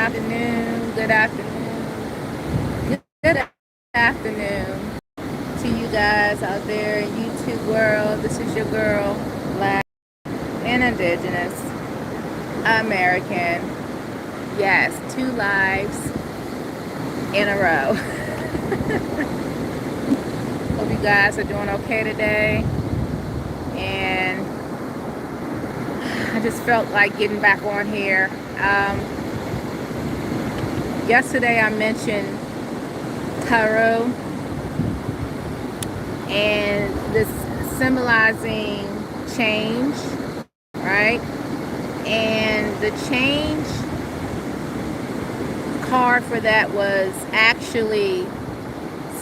afternoon, good afternoon to you guys out there in YouTube world. This is your girl, Black and Indigenous American. Yes, 2 lives in a row. Hope you guys are doing okay today. And I just felt like getting back on here. Yesterday I mentioned tarot and this symbolizing change, right? And the change card for that was actually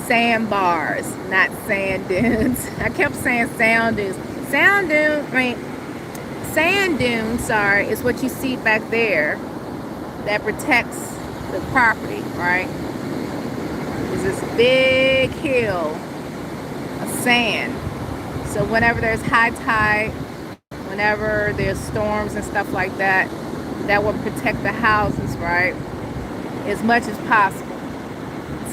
sandbars, not sand dunes. I kept saying sand dunes. Sand dunes, sorry, is what you see back there that protects the property, right? There's this big hill of sand. So whenever there's high tide, whenever there's storms and stuff like that, that will protect the houses, right? As much as possible.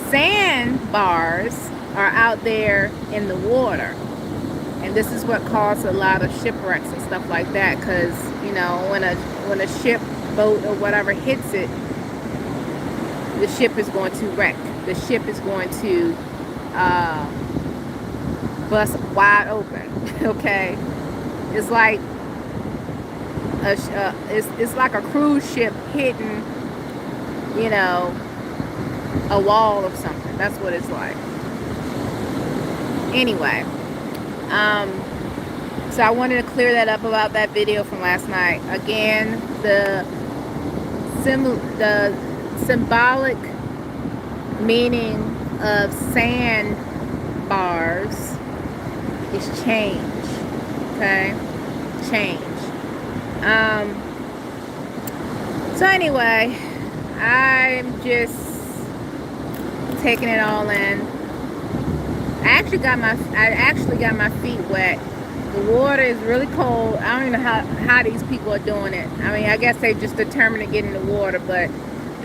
Sandbars are out there in the water. And this is what caused a lot of shipwrecks and stuff like that, because, you know, when a ship, boat, or whatever hits it, the ship is going to wreck. The ship is going to bust wide open. Okay, it's like it's like a cruise ship hitting, you know, a wall of something. That's what it's like. Anyway, so I wanted to clear that up about that video from last night. Again, the symbolic meaning of sand bars is change. Okay, change. So anyway, I'm just taking it all in. I actually got my feet wet. The water is really cold. I don't even know how these people are doing it. I mean, I guess they just determined to get in the water, but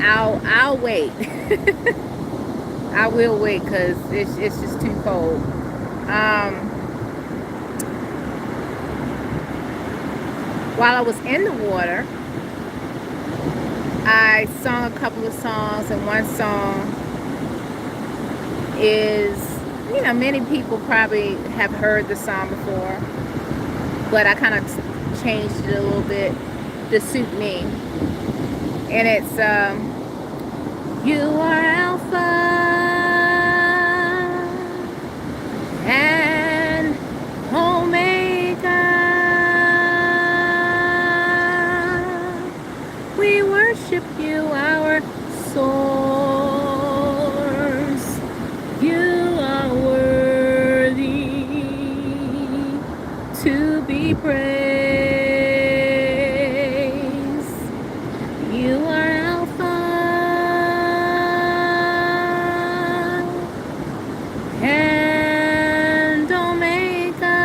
I'll wait. I will wait because it's just too cold. While I was in the water, I sung a couple of songs, and one song is, you know, many people probably have heard the song before, but I kind of changed it a little bit to suit me. And it's you are Alpha and Omega. We worship you, our source. You are worthy to be praised. You are Alpha and Omega.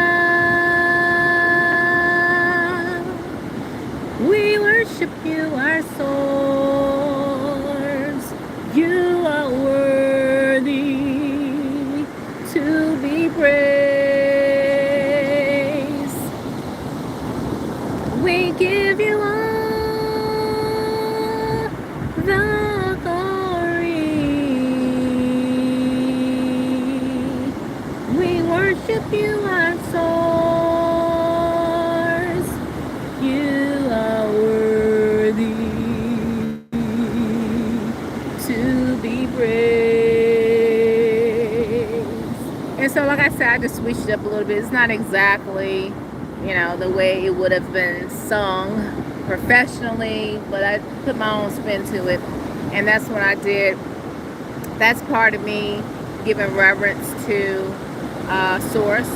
We worship you, our source. You are worthy to be praised. We give you all the glory. We worship you, our source. You are worthy to be praised. And so, like I said, I just switched it up a little bit. It's not exactly, you know, the way it would have been sung professionally, but I put my own spin to it, and that's what I did. That's part of me giving reverence to source,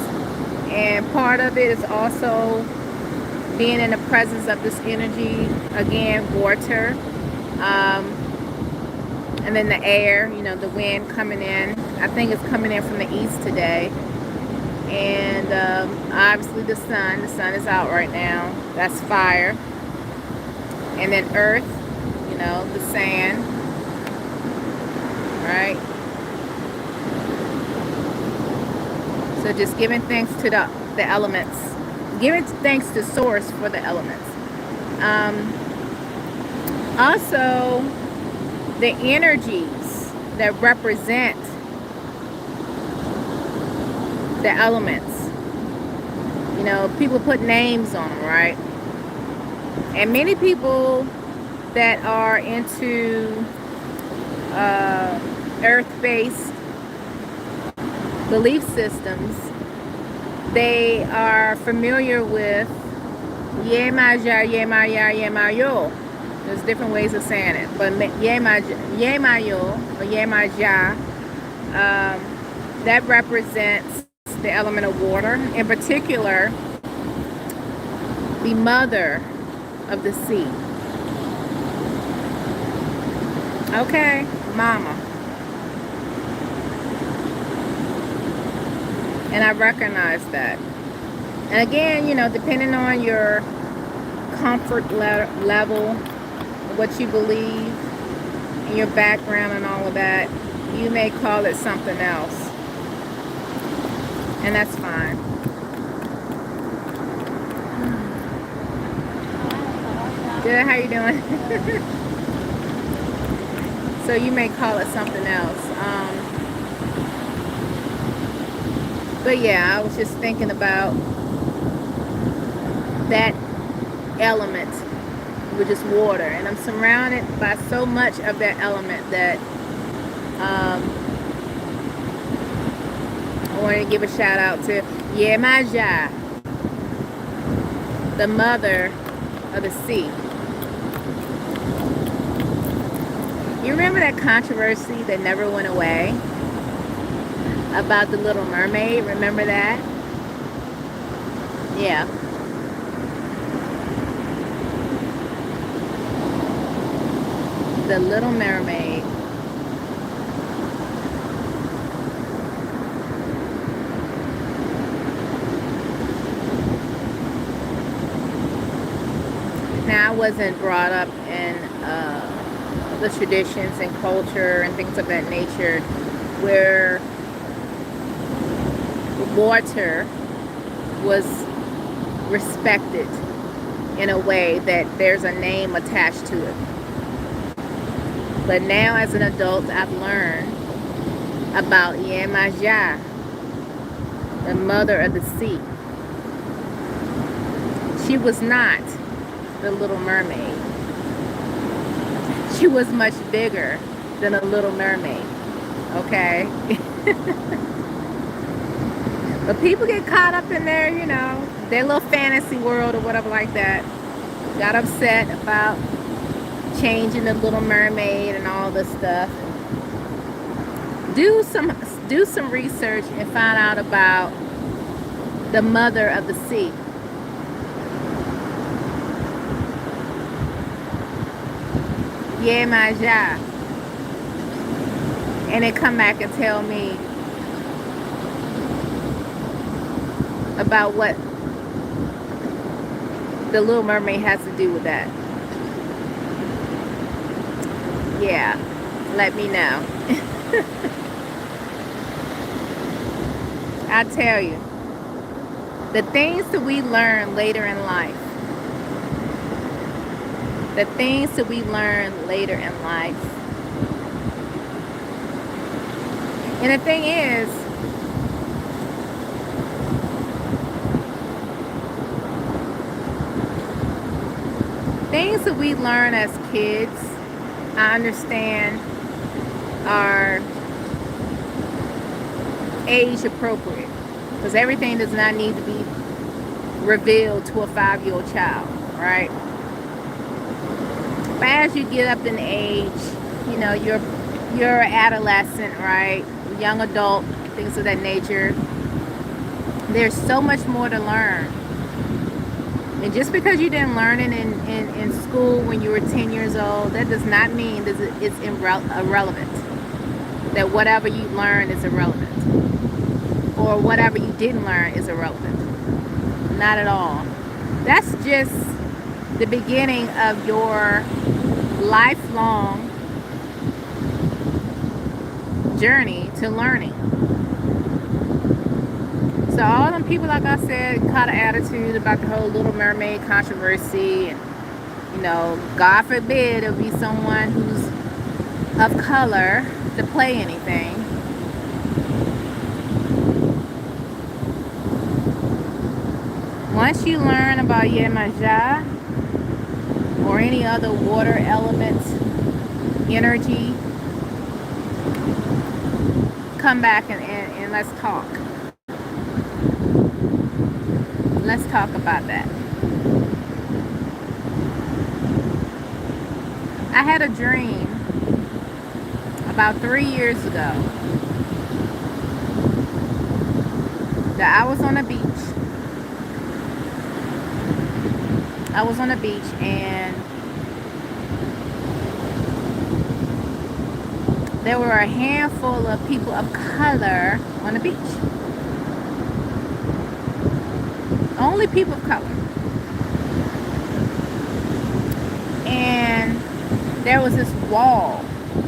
and part of it is also being in the presence of this energy, again, water, and then the air, you know, the wind coming in. I think it's coming in from the east today. And obviously the sun is out right now. That's fire. And then earth, you know, the sand, right? So just giving thanks to the elements, giving thanks to source for the elements. Also, the energies that represent the elements. You know, people put names on them, right? And many people that are into earth-based belief systems, they are familiar with Yemaja, Yemaya, Yemayo. There's different ways of saying it, but Yemayo or Yemaja, that represents the element of water, in particular the mother of the sea. Okay, mama. And I recognize that. And again, you know, depending on your comfort level, what you believe, and your background and all of that, you may call it something else. And that's fine. Good, how you doing? So you may call it something else. But yeah, I was just thinking about that element, which is water. And I'm surrounded by so much of that element that I wanted to give a shout out to Yemaja, the mother of the sea. You remember that controversy that never went away about the Little Mermaid? Remember that? Yeah. The Little Mermaid. Now, I wasn't brought up in the traditions and culture and things of that nature where water was respected in a way that there's a name attached to it. But now as an adult, I've learned about Yemaja, the mother of the sea. She was not the Little Mermaid. She was much bigger than a Little Mermaid, okay? But people get caught up in their, you know, their little fantasy world or whatever like that. Got upset about changing the Little Mermaid and all this stuff. Do some research and find out about the mother of the sea. Yemaja. And then come back and tell me about what the Little Mermaid has to do with that. Yeah, let me know. I tell you, the things that we learn later in life, the things that we learn later in life. And the thing is, things that we learn as kids, I understand, are age appropriate, because everything does not need to be revealed to a 5-year-old child, right? But as you get up in age, you know, you're adolescent, right? Young adult, things of that nature. There's so much more to learn. And just because you didn't learn it in school when you were 10 years old, that does not mean that it's irrelevant. That whatever you learn is irrelevant. Or whatever you didn't learn is irrelevant. Not at all. That's just the beginning of your lifelong journey to learning. So all them people, like I said, caught an attitude about the whole Little Mermaid controversy, and you know, God forbid it'll be someone who's of color to play anything. Once you learn about Yemaya or any other water element energy, come back and let's talk. Let's talk about that. I had a dream about 3 years ago that I was on a beach. I was on a beach and there were a handful of people of color on the beach. Only people of color. And there was this wall,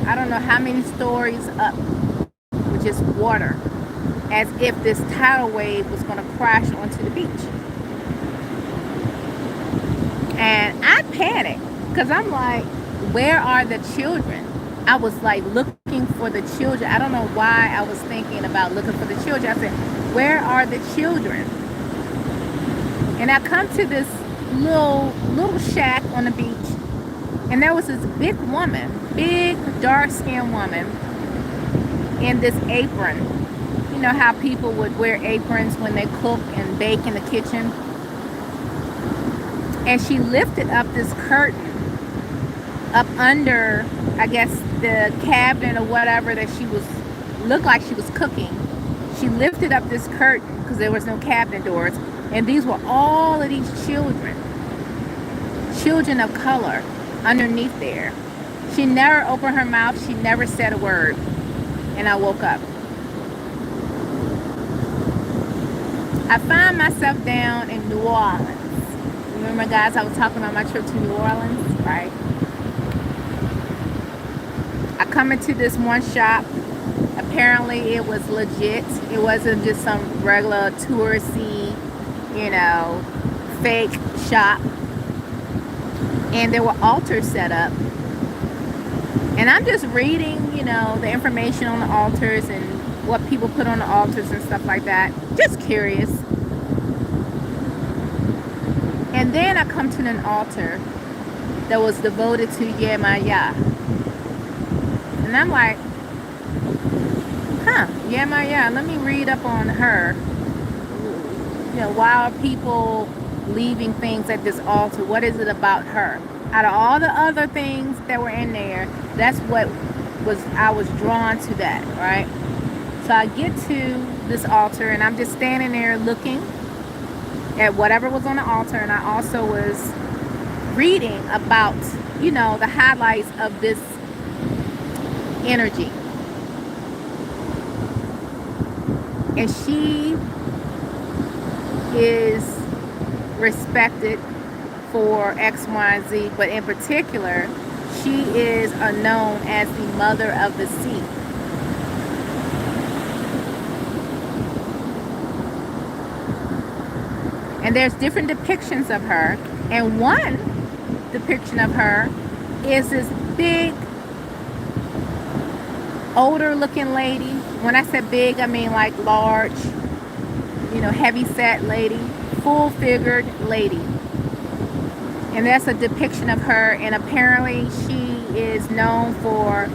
I don't know how many stories up, with just water, as if this tidal wave was going to crash onto the beach. And I panicked because I'm like, where are the children? I was like looking for the children. I don't know why I was thinking about looking for the children. I said, where are the children? And I come to this little shack on the beach, and there was this big woman, big dark-skinned woman in this apron. You know how people would wear aprons when they cook and bake in the kitchen? And she lifted up this curtain up under, I guess, the cabinet or whatever that she was, looked like she was cooking. She lifted up this curtain because there was no cabinet doors, and these were all of these children of color underneath there. She never opened her mouth. She never said a word. And I woke up. I find myself down in New Orleans. Remember, guys, I was talking about my trip to New Orleans, right? I come into this one shop. Apparently it was legit. It wasn't just some regular touristy, you know, fake shop. And there were altars set up. And I'm just reading, you know, the information on the altars and what people put on the altars and stuff like that. Just curious. And then I come to an altar that was devoted to Yemaya. And I'm like, Yemaya, let me read up on her. You know, why are people leaving things at this altar? What is it about her? Out of all the other things that were in there, that's what I was drawn to that, right? So I get to this altar and I'm just standing there looking at whatever was on the altar, and I also was reading about, you know, the highlights of this energy. And she is respected for X, Y, and Z, but in particular, she is known as the mother of the sea. And there's different depictions of her, and one depiction of her is this big, older looking lady. When I said big, I mean like large, you know, heavy set lady, full figured lady. And that's a depiction of her, and apparently she is known for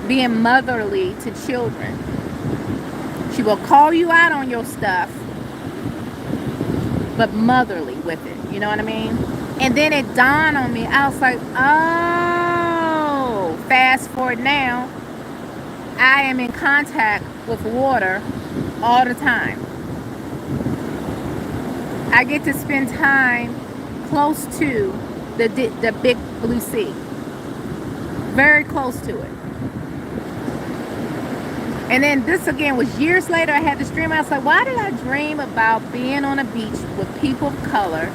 being motherly to children. She will call you out on your stuff, but motherly with it, you know what I mean? And then it dawned on me, I was like, oh, fast forward now, I am in contact with water all the time. I get to spend time close to the big blue sea, very close to it. And then this again was years later. I had this dream. I was like, why did I dream about being on a beach with people of color,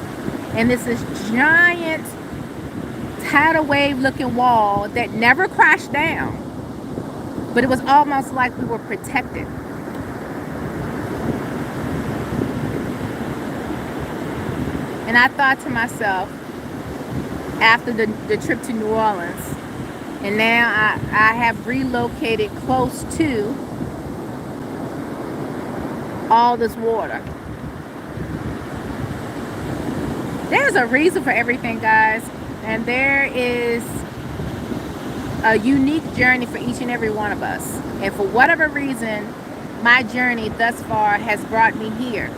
and this giant tidal wave looking wall that never crashed down, but it was almost like we were protected. And I thought to myself, after the trip to New Orleans, and now I have relocated close to all this water. There's a reason for everything, guys, and there is a unique journey for each and every one of us. And for whatever reason, my journey thus far has brought me here.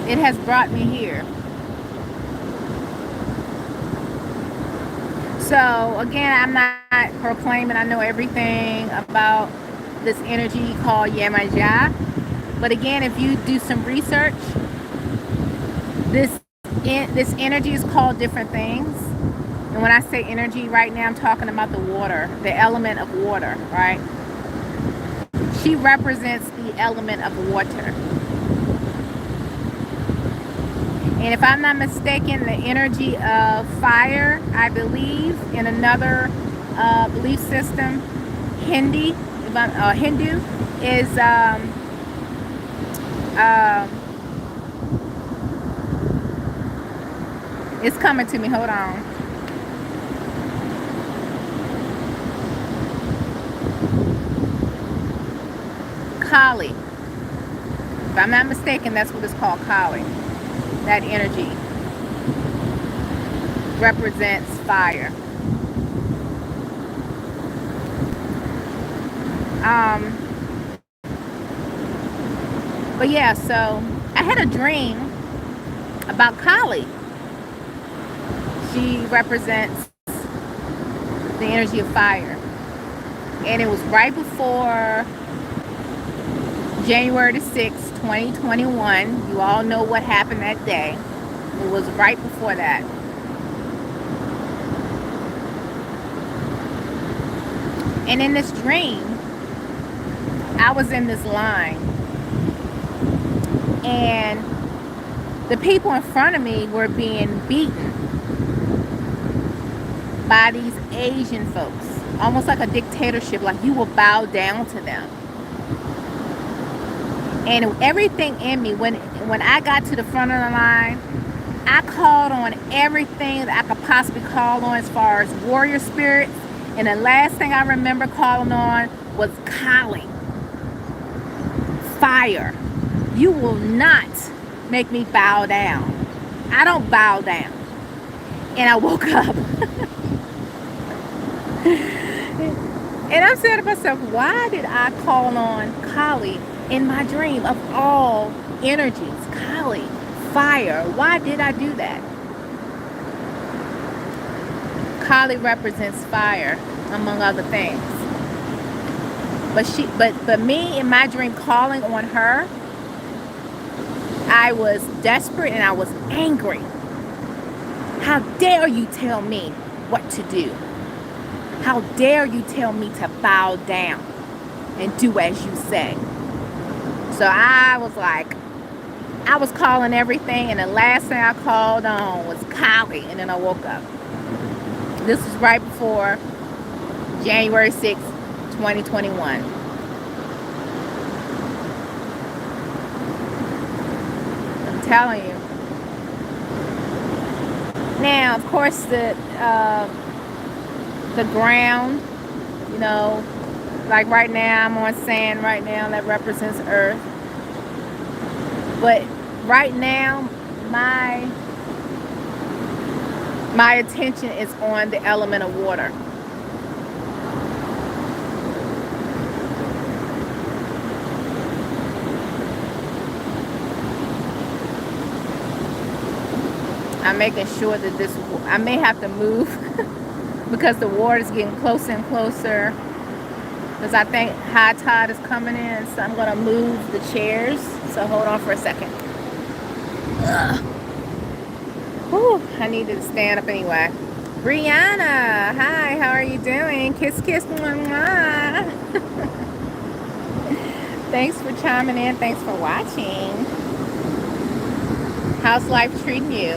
It has brought me here. So again, I'm not proclaiming I know everything about this energy called Yemaya. But again, if you do some research, this energy is called different things. And when I say energy right now, I'm talking about the water, the element of water, right? She represents the element of water. And if I'm not mistaken, the energy of fire, I believe, in another belief system, Hindu, is it's coming to me. Hold on. Kali. If I'm not mistaken, that's what it's called, Kali. That energy represents fire. But yeah, so I had a dream about Kali. She represents the energy of fire. And it was right before January the 6th, 2021. You all know what happened that day. It was right before that. And in this dream, I was in this line. And the people in front of me were being beaten by these Asian folks. Almost like a dictatorship, like you will bow down to them. And everything in me, when I got to the front of the line, I called on everything that I could possibly call on as far as warrior spirits. And the last thing I remember calling on was Kali. Fire. You will not make me bow down. I don't bow down. And I woke up. And I'm saying to myself, why did I call on Kali in my dream of all energies? Kali, fire. Why did I do that? Kali represents fire, among other things. But me in my dream calling on her, I was desperate and I was angry. How dare you tell me what to do? How dare you tell me to bow down and do as you say? So I was like, I was calling everything, and the last thing I called on was Kali, and then I woke up. This was right before January 6th, 2021. I'm telling you. Now, of course, the ground, you know, like right now I'm on sand right now, that represents earth. But right now my attention is on the element of water. I'm making sure that I may have to move because the water is getting closer and closer, because I think high tide is coming in. So I'm going to move the chairs. So hold on for a second. Whew, I needed to stand up anyway. Brianna, hi, how are you doing? Kiss, kiss, mwah, mwah. Thanks for chiming in. Thanks for watching. How's life treating you?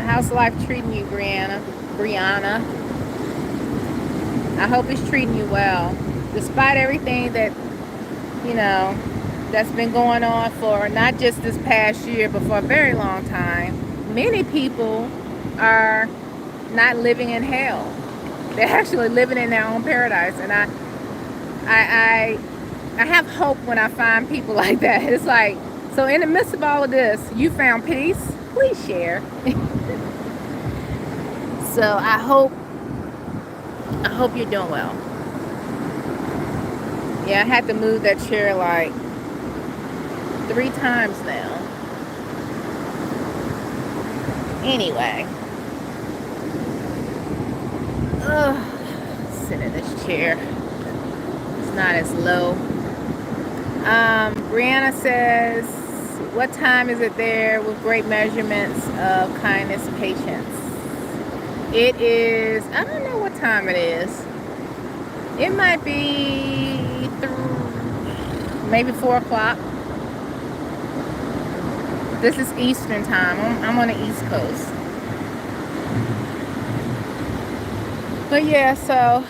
How's life treating you, Brianna? I hope it's treating you well. Despite everything that, you know, that's been going on for not just this past year, but for a very long time, many people are not living in hell. They're actually living in their own paradise. And I have hope when I find people like that. It's like, so in the midst of all of this, you found peace? Please share. So I hope you're doing well. Yeah, I had to move that chair like 3 times now. Anyway. Sit in this chair. It's not as low. Brianna says, what time is it there with great measurements of kindness, patience? It is, I don't know what time it is. It might be maybe 4 o'clock. This is Eastern time. I'm on the East Coast. But yeah, so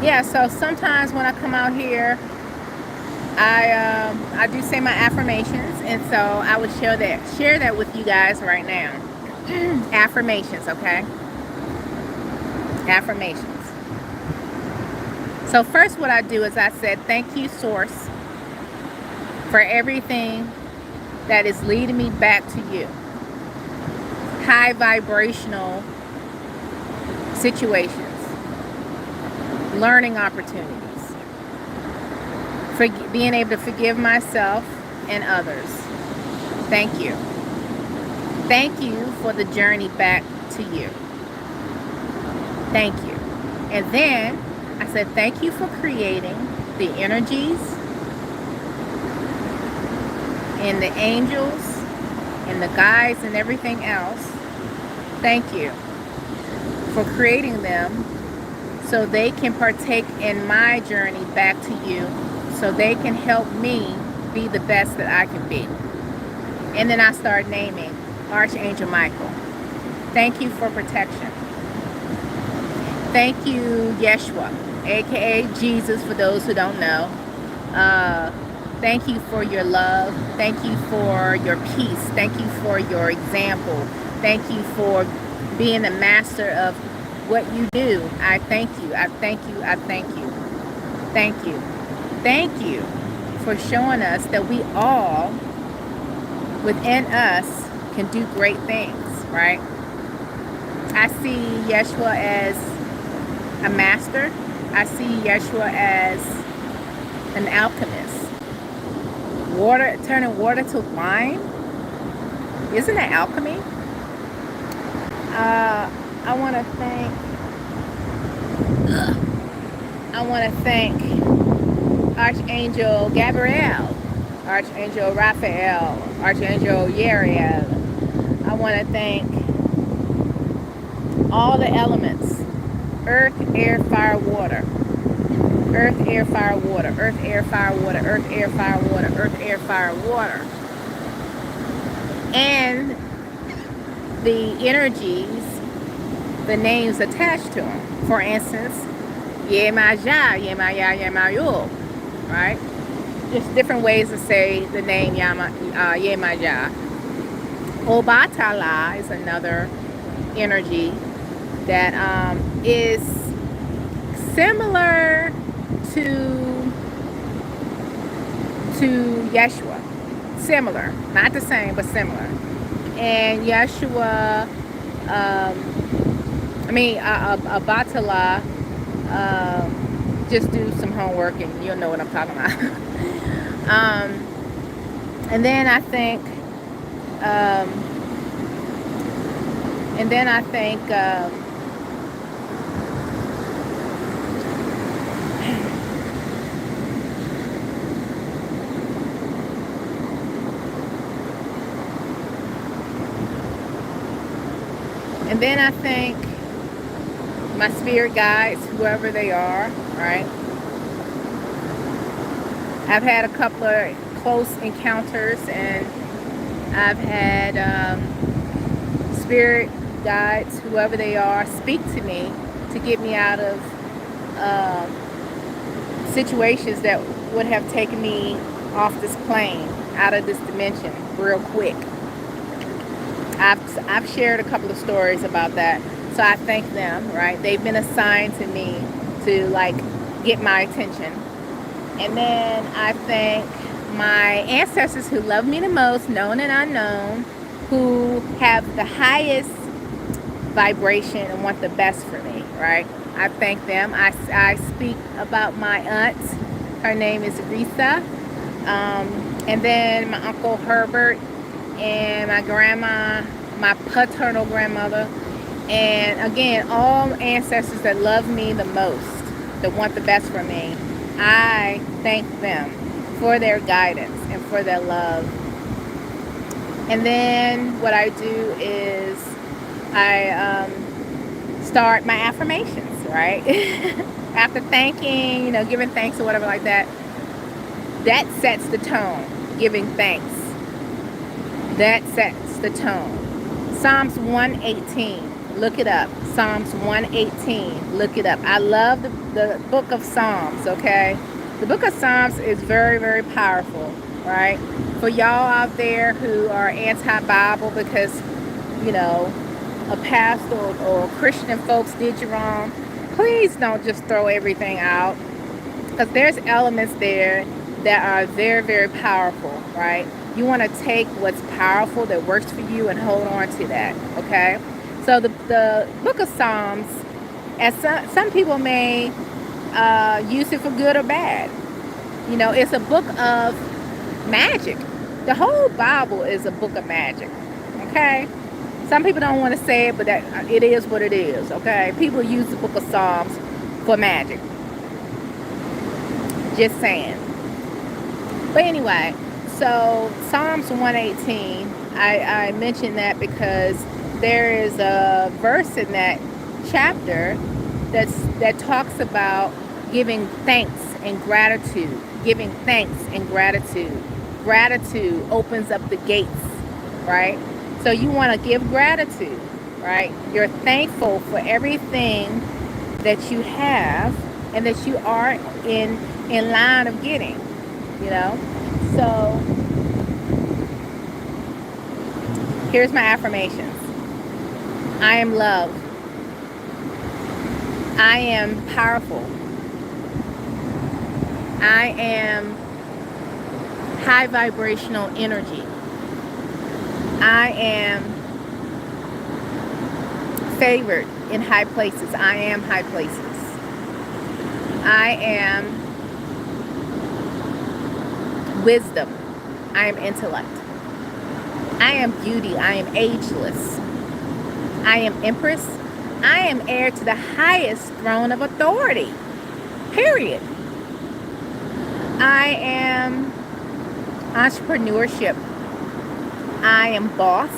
yeah, so sometimes when I come out here, I do say my affirmations, and so I would share that with you guys right now. Affirmations, okay? Affirmations. So first what I do is I said, thank you, Source, for everything that is leading me back to you. High vibrational situations, learning opportunities, for being able to forgive myself and others. Thank you. Thank you for the journey back to you. Thank you. And then I said, thank you for creating the energies and the angels and the guides and everything else. Thank you for creating them so they can partake in my journey back to you, so they can help me be the best that I can be. And then I start naming Archangel Michael. Thank you for protection. Thank you, Yeshua, aka Jesus, for those who don't know. Thank you for your love. Thank you for your peace. Thank you for your example. Thank you for being the master of what you do. I thank you. I thank you. I thank you. Thank you. Thank you for showing us that we all, within us, can do great things, right? I see Yeshua as a master. I see Yeshua as an alchemist. Water, turning water to wine. Isn't that alchemy? I want to thank Archangel Gabriel, Archangel Raphael, Archangel Yariel. I want to thank all the elements: earth, air, fire, water. Earth, air, fire, water. Earth, air, fire, water. Earth, air, fire, water. Earth, air, fire, water. And the energies, the names attached to them. For instance, Yemaja, Yemaya, Yemayo. Right? Just different ways to say the name Yemaja. Obatala is another energy that is similar to Yeshua. Similar, not the same, but similar. And Yeshua, Abatala, just do some homework and you'll know what I'm talking about. And then I think, my spirit guides, whoever they are, right? I've had a couple of close encounters, and I've had spirit guides, whoever they are, speak to me to get me out of situations that would have taken me off this plane, out of this dimension, real quick. I've shared a couple of stories about that, so I thank them, right? They've been assigned to me to like get my attention. And then I thank my ancestors who love me the most, known and unknown, who have the highest vibration and want the best for me, right? I thank them. I speak about my aunt. Her name is Risa. And then my Uncle Herbert and my grandma, my paternal grandmother. And again, all ancestors that love me the most, that want the best for me, I thank them for their guidance and for their love. And then what I do is I start my affirmations, right? After thanking, giving thanks or whatever like that, that sets the tone. Giving thanks, that sets the tone. Psalms 118, look it up. Psalms 118, look it up. I love the book of Psalms, okay? The book of Psalms is very, very powerful, right? For y'all out there who are anti-Bible because, a pastor or Christian folks did you wrong, please don't just throw everything out, because there's elements there that are very, very powerful, right? You want to take what's powerful that works for you and hold on to that, okay? So the book of Psalms, as some people may use it for good or bad. It's a book of magic. The whole Bible is a book of magic, okay? Some people don't want to say it, but that it is what it is, okay? People use the book of Psalms for magic. Just saying. But anyway, so Psalms 118, I mentioned that because there is a verse in that chapter that talks about giving thanks and gratitude. Giving thanks and gratitude. Gratitude opens up the gates, right? So you want to give gratitude, right? You're thankful for everything that you have and that you are in line of getting, So here's my affirmations. I am loved. I am powerful. I am high vibrational energy. I am favored in high places. I am high places. I am wisdom. I am intellect. I am beauty. I am ageless. I am empress. I am heir to the highest throne of authority. Period. I am entrepreneurship. I am boss.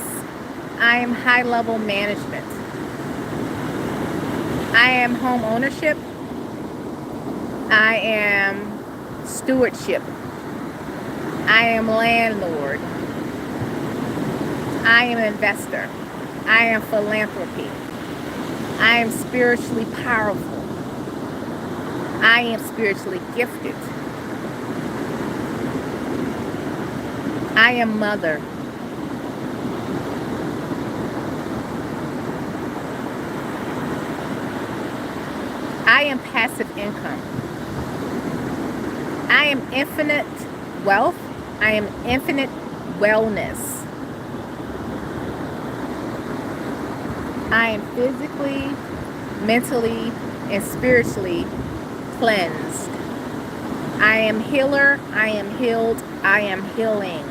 I am high level management. I am home ownership. I am stewardship. I am landlord. I am investor. I am philanthropy. I am spiritually powerful. I am spiritually gifted. I am mother. I am passive income. I am infinite wealth. I am infinite wellness. I am physically, mentally, and spiritually cleansed. I am healer. I am healed. I am healing.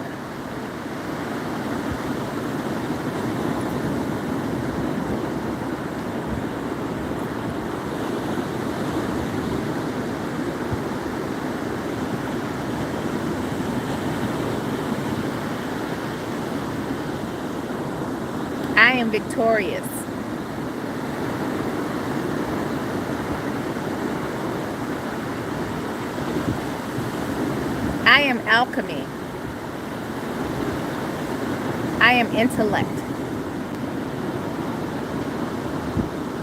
I am victorious. I am alchemy. I am intellect.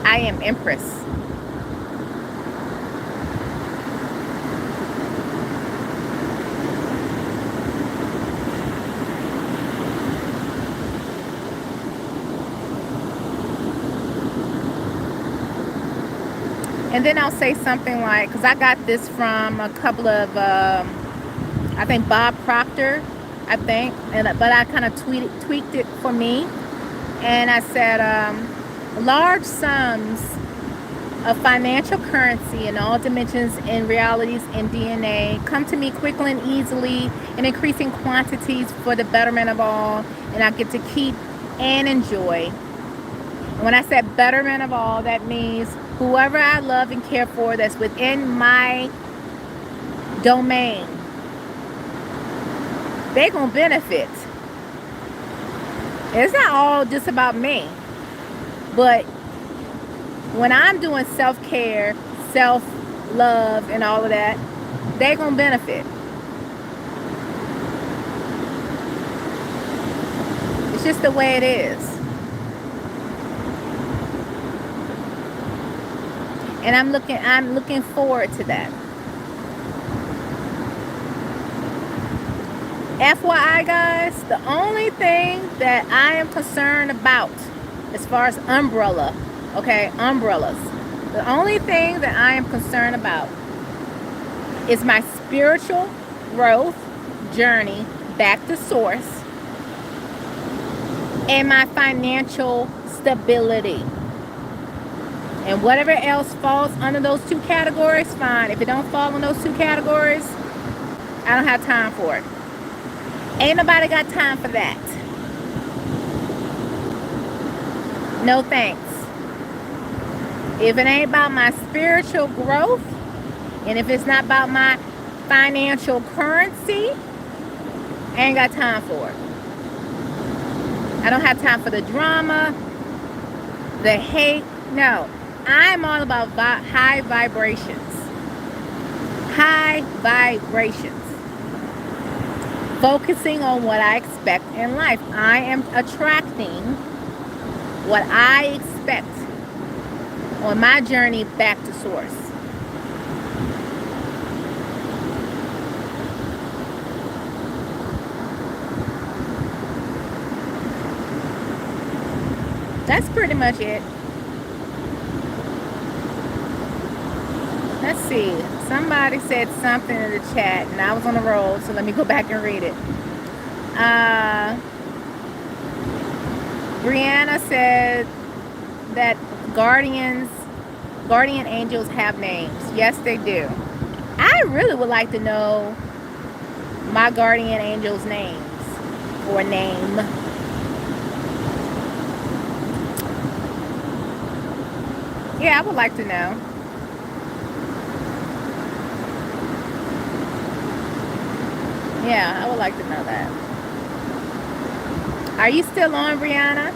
I am empress. And then I'll say something like, because I got this from a couple of, I think Bob Proctor, but I kind of tweaked it for me. And I said, large sums of financial currency in all dimensions and realities in DNA come to me quickly and easily in increasing quantities for the betterment of all, and I get to keep and enjoy. And when I said betterment of all, that means whoever I love and care for that's within my domain, they're going to benefit. It's not all just about me. But when I'm doing self-care, self-love, and all of that, they're going to benefit. It's just the way it is. And I'm looking forward to that. FYI, guys, the only thing that I am concerned about as far as umbrellas, the only thing that I am concerned about is my spiritual growth journey back to source and my financial stability. And whatever else falls under those two categories, fine. If it don't fall in those two categories, I don't have time for it. Ain't nobody got time for that. No thanks. If it ain't about my spiritual growth, and if it's not about my financial currency, I ain't got time for it. I don't have time for the drama, the hate. No. I'm all about high vibrations. High vibrations. Focusing on what I expect in life. I am attracting what I expect on my journey back to source. That's pretty much it. Let's see. Somebody said something in the chat, and I was on the roll, so let me go back and read it. Brianna said that guardian angels have names. Yes, they do. I really would like to know my guardian angel's names or name. Yeah, I would like to know. Yeah, I would like to know that. Are you still on, Brianna?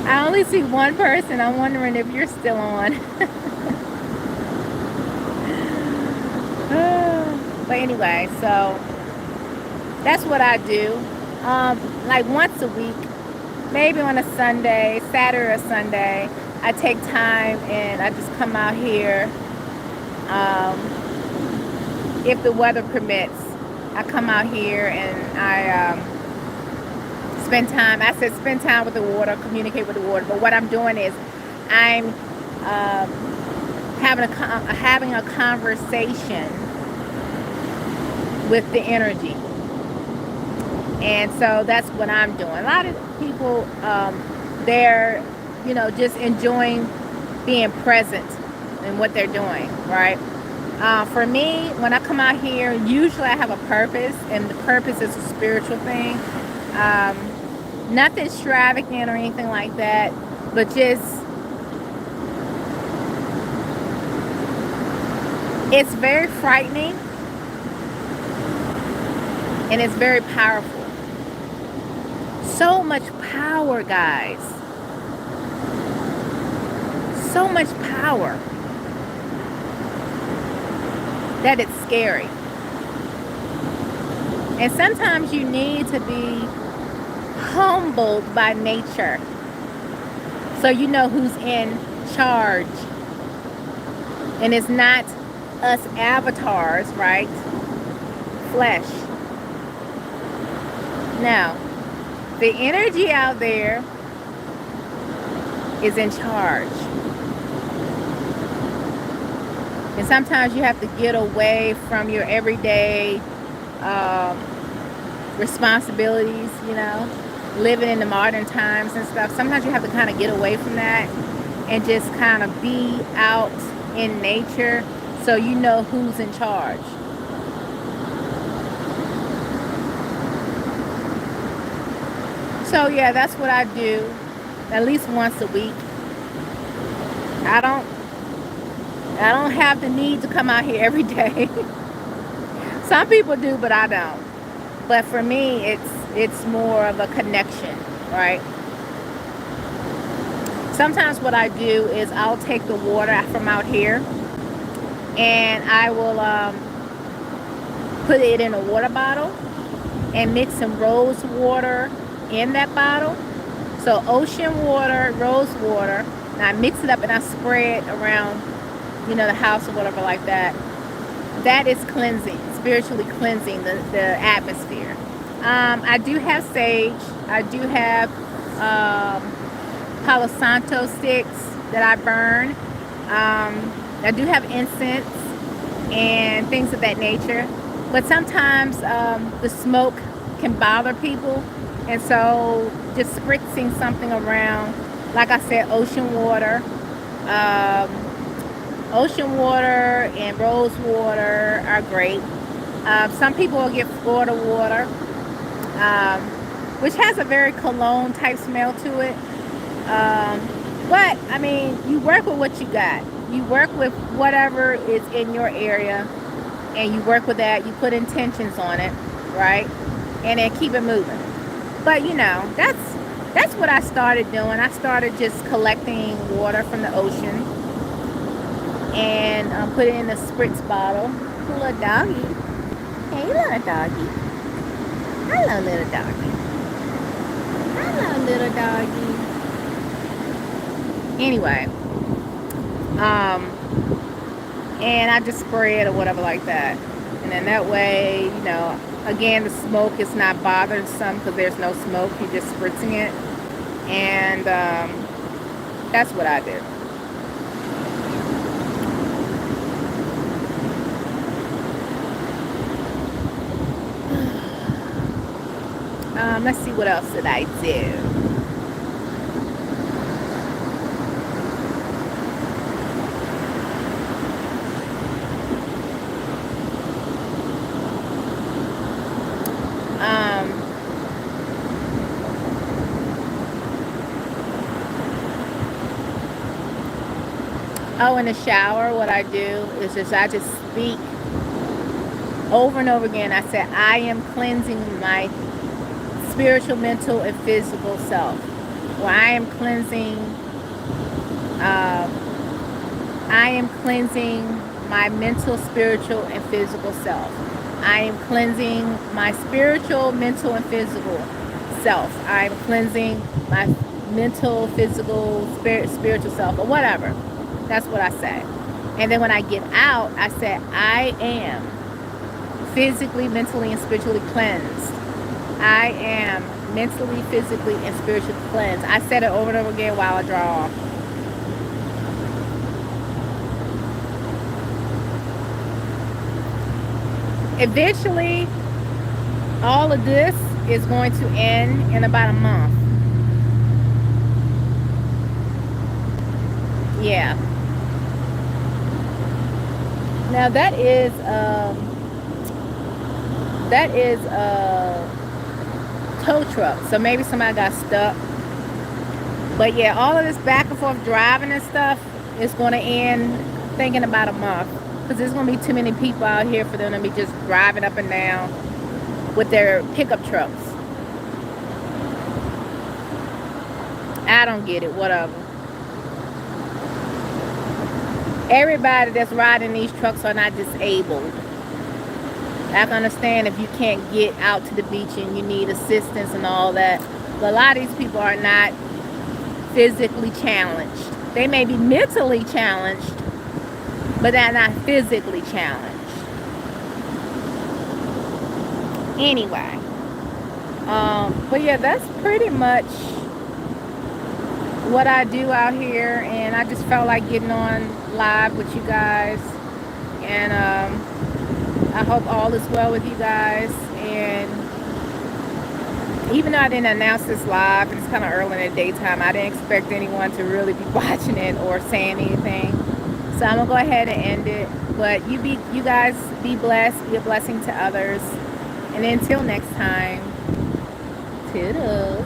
I only see one person. I'm wondering if you're still on. But anyway, so that's what I do. Like once a week, maybe on a Sunday, Saturday or Sunday, I take time and I just come out here. If the weather permits, I come out here and I spend time. I said spend time with the water, communicate with the water. But what I'm doing is I'm having a conversation with the energy. And so that's what I'm doing. A lot of people, they're, just enjoying being present in what they're doing, right? For me, when I come out here, usually I have a purpose, and the purpose is a spiritual thing. Nothing extravagant or anything like that, but just, it's very frightening, and it's very powerful. So much power, guys. So much power. that it's scary. And sometimes you need to be humbled by nature so you know who's in charge. And it's not us avatars, right? Flesh. Now, the energy out there is in charge. And sometimes you have to get away from your everyday responsibilities, living in the modern times and stuff. Sometimes you have to kind of get away from that and just kind of be out in nature so you know who's in charge. So yeah, that's what I do at least once a week. I don't have the need to come out here every day. Some people do, but I don't. But for me, it's more of a connection, right? Sometimes what I do is I'll take the water from out here and I will put it in a water bottle and mix some rose water in that bottle. So ocean water, rose water, and I mix it up and I spray it around, the house or whatever like that. That is cleansing, spiritually cleansing the atmosphere. I do have sage. I do have Palo Santo sticks that I burn. I do have incense and things of that nature. But sometimes the smoke can bother people. And so just spritzing something around, like I said, ocean water and rose water are great. Some people will get Florida water, which has a very cologne type smell to it. But I mean, you work with what you got. You work with whatever is in your area, and you work with that. You put intentions on it, right? And then keep it moving. But that's what I started doing. I started just collecting water from the ocean and put it in a spritz bottle. Little doggy. Hey, little doggy. Hello, little doggy. Hello, little doggy. Anyway, and I just spray it or whatever like that. And then that way, again, the smoke is not bothersome because there's no smoke. You're just spritzing it. And that's what I do. Let's see, what else did I do? Oh, in the shower, what I do is I just speak over and over again. I said, I am cleansing my spiritual, mental, and physical self. Or I am cleansing my mental, spiritual, and physical self. I am cleansing my spiritual, mental, and physical self. I am cleansing my mental, physical, spiritual self, or whatever. That's what I say. And then when I get out, I say, I am physically, mentally, and spiritually cleansed. I am mentally, physically, and spiritually cleansed. I said it over and over again while I draw. Eventually, all of this is going to end in about a month. Yeah. Now that is a tow truck, so maybe somebody got stuck. But yeah, all of this back and forth driving and stuff is going to end, thinking about a month, because there's going to be too many people out here for them to be just driving up and down with their pickup trucks. I don't get it. Whatever. Everybody that's riding these trucks are not disabled. I can understand if you can't get out to the beach and you need assistance and all that. But a lot of these people are not physically challenged. They may be mentally challenged, but they're not physically challenged. Anyway, but yeah, that's pretty much what I do out here, and I just felt like getting on live with you guys, and I hope all is well with you guys. And even though I didn't announce this live, it's kind of early in the daytime, I didn't expect anyone to really be watching it or saying anything, so I'm gonna go ahead and end it. But you guys be blessed, be a blessing to others, and until next time, toodles.